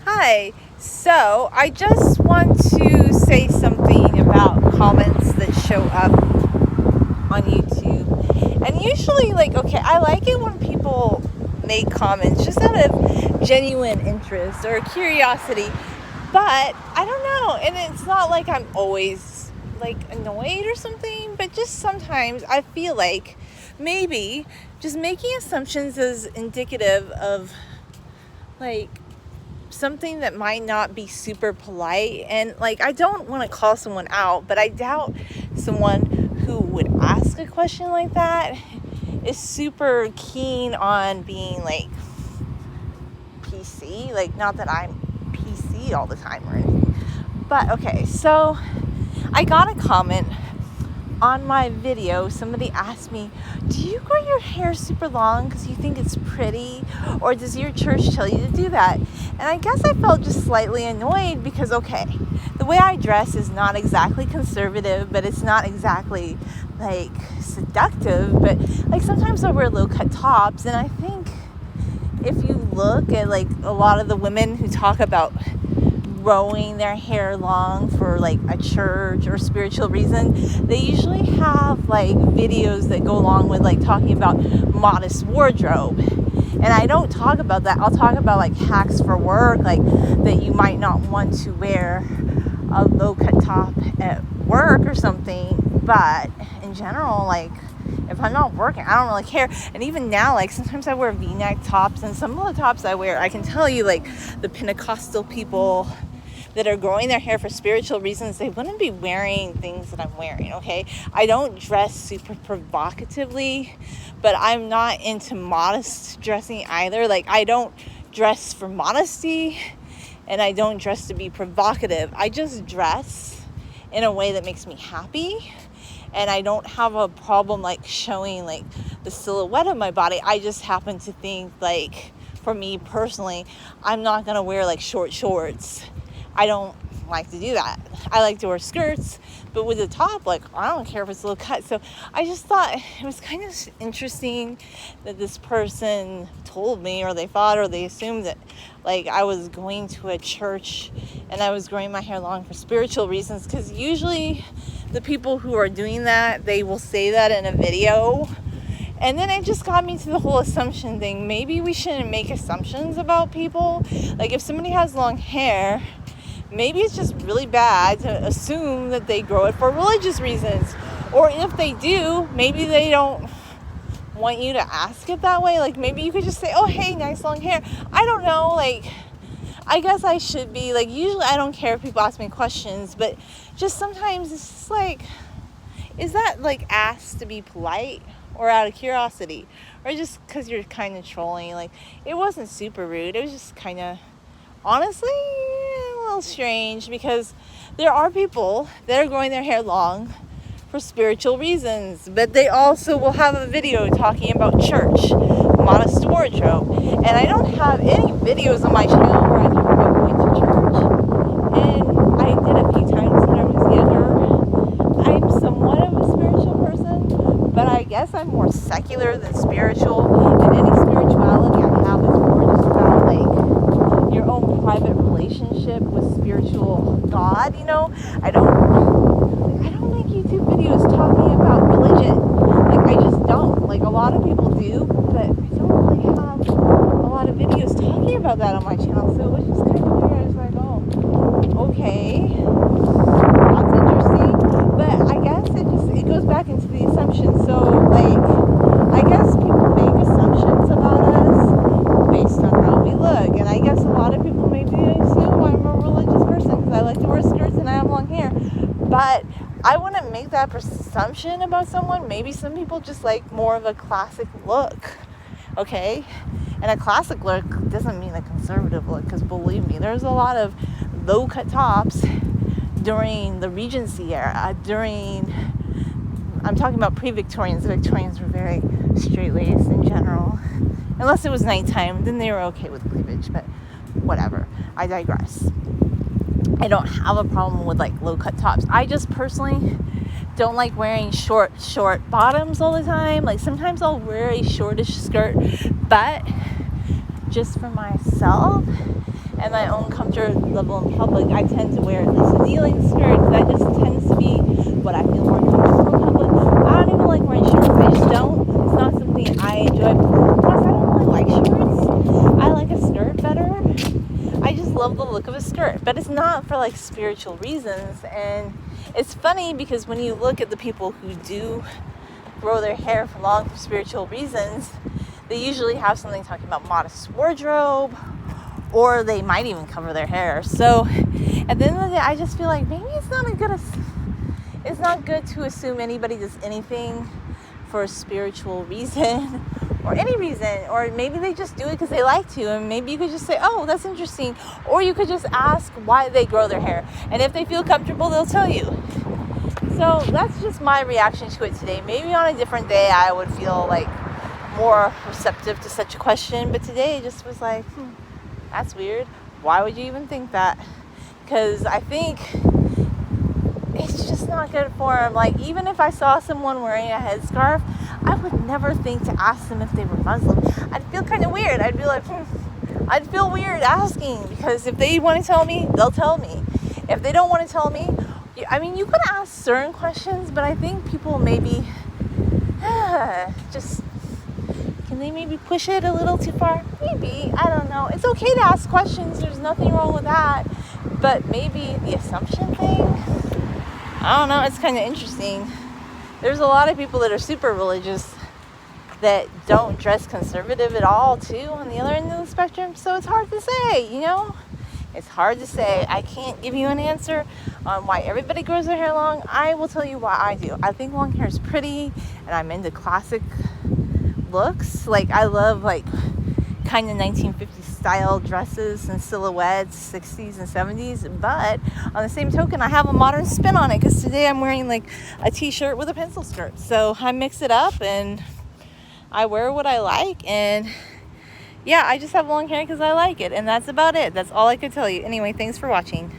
Hi. So I just want to say something about comments that show up on YouTube. And usually, I like it when people make comments just out of genuine interest or curiosity. But I don't know. And it's not like I'm always annoyed or something, but just sometimes I feel like maybe just making assumptions is indicative of like something that might not be super polite. And I don't want to call someone out, but I doubt someone who would ask a question like that is super keen on being PC. Not that I'm PC all the time or anything, but okay. So I got a comment on my video. Somebody asked me, do you grow your hair super long because you think it's pretty, or does your church tell you to do that? And I guess I felt just slightly annoyed because, okay, the way I dress is not exactly conservative, but it's not exactly seductive, but sometimes I wear low cut tops. And I think if you look at a lot of the women who talk about growing their hair long for a church or spiritual reason, they usually have videos that go along with talking about modest wardrobe. And I don't talk about that. I'll talk about hacks for work, that you might not want to wear a low cut top at work or something. But in general, if I'm not working, I don't really care. And even now, sometimes I wear V-neck tops, and some of the tops I wear, I can tell you the Pentecostal people that are growing their hair for spiritual reasons, they wouldn't be wearing things that I'm wearing, okay? I don't dress super provocatively, but I'm not into modest dressing either. I don't dress for modesty, and I don't dress to be provocative. I just dress in a way that makes me happy, and I don't have a problem showing the silhouette of my body. I just happen to think for me personally, I'm not gonna wear short shorts. I don't like to do that. I like to wear skirts, but with the top, I don't care if it's a little cut. So I just thought it was kind of interesting that this person told me, or they thought, or they assumed that I was going to a church and I was growing my hair long for spiritual reasons, because usually the people who are doing that, they will say that in a video. And then it just got me to the whole assumption thing. Maybe we shouldn't make assumptions about people. If somebody has long hair, maybe it's just really bad to assume that they grow it for religious reasons. Or if they do, maybe they don't want you to ask it that way. Maybe you could just say, oh, hey, nice long hair. I don't know. I guess I should be, usually I don't care if people ask me questions, but just sometimes it's just is that asked to be polite or out of curiosity? Or just because you're kind of trolling? It wasn't super rude. It was just kind of, honestly, a little strange, because there are people that are growing their hair long for spiritual reasons, but they also will have a video talking about church, modest wardrobe. And I don't have any videos on my channel where I talk about going to church. And I did a few times when I was younger. I'm somewhat of a spiritual person, but I guess I'm more secular than spiritual. And any spirituality I have is more just about your own private relationship with spiritual God. I don't make YouTube videos talking about religion. I just don't. A lot of people do, but I don't really have a lot of videos talking about that on my channel. So it was just kind of weird. I was okay, that's interesting. But I guess it goes back into the assumption. So I guess people make assumptions about us based on how we look. And I guess a lot of people maybe assume I'm a religious person because I like to wear skirts and I have long hair. But I wouldn't make that presumption about someone. Maybe some people just like more of a classic look, okay? And a classic look doesn't mean a conservative look, because believe me, there's a lot of low-cut tops during the Regency era. I'm talking about pre-Victorians. The Victorians were very straight-laced in general. Unless it was nighttime, then they were okay with cleavage, but whatever. I digress. I don't have a problem with low-cut tops. I just personally don't like wearing short bottoms all the time. Sometimes I'll wear a shortish skirt, but just for myself and my own comfort level in public, I tend to wear at least a kneeling skirt. That just tends to be what I feel more comfortable in public. I don't even like wearing shorts. I just don't. It's not something I enjoy. Plus, I don't really like shorts. I like a skirt better. I just love the look of a skirt, but it's not for like spiritual reasons. And it's funny because when you look at the people who do grow their hair for long for spiritual reasons, they usually have something talking about modest wardrobe, or they might even cover their hair. So at the end of the day, I just feel like maybe it's not good to assume anybody does anything for a spiritual reason or any reason, or maybe they just do it because they like to, and maybe you could just say, oh, that's interesting, or you could just ask why they grow their hair, and if they feel comfortable, they'll tell you. So that's just my reaction to it today. Maybe on a different day I would feel like more receptive to such a question, but today it just was like, that's weird. Why would you even think that? Because I think it's just not good for them. Like, even if I saw someone wearing a headscarf, I would never think to ask them if they were Muslim. I'd feel kind of weird. I'd be like, I'd feel weird asking, because if they want to tell me, they'll tell me. If they don't want to tell me, I mean, you could ask certain questions, but I think people maybe just, can they maybe push it a little too far? Maybe. I don't know. It's okay to ask questions. There's nothing wrong with that. But maybe the assumption thing, I don't know. It's kind of interesting. There's a lot of people that are super religious that don't dress conservative at all, too, on the other end of the spectrum. So it's hard to say, you know? It's hard to say. I can't give you an answer on why everybody grows their hair long. I will tell you why I do. I think long hair is pretty, and I'm into classic looks. Like, I love, like, kind of 1950s style dresses and silhouettes, 60s and 70s. But on the same token, I have a modern spin on it, because today I'm wearing, like, a t-shirt with a pencil skirt. So I mix it up, and I wear what I like, and yeah, I just have long hair because I like it, and that's about it. That's all I could tell you. Anyway, thanks for watching.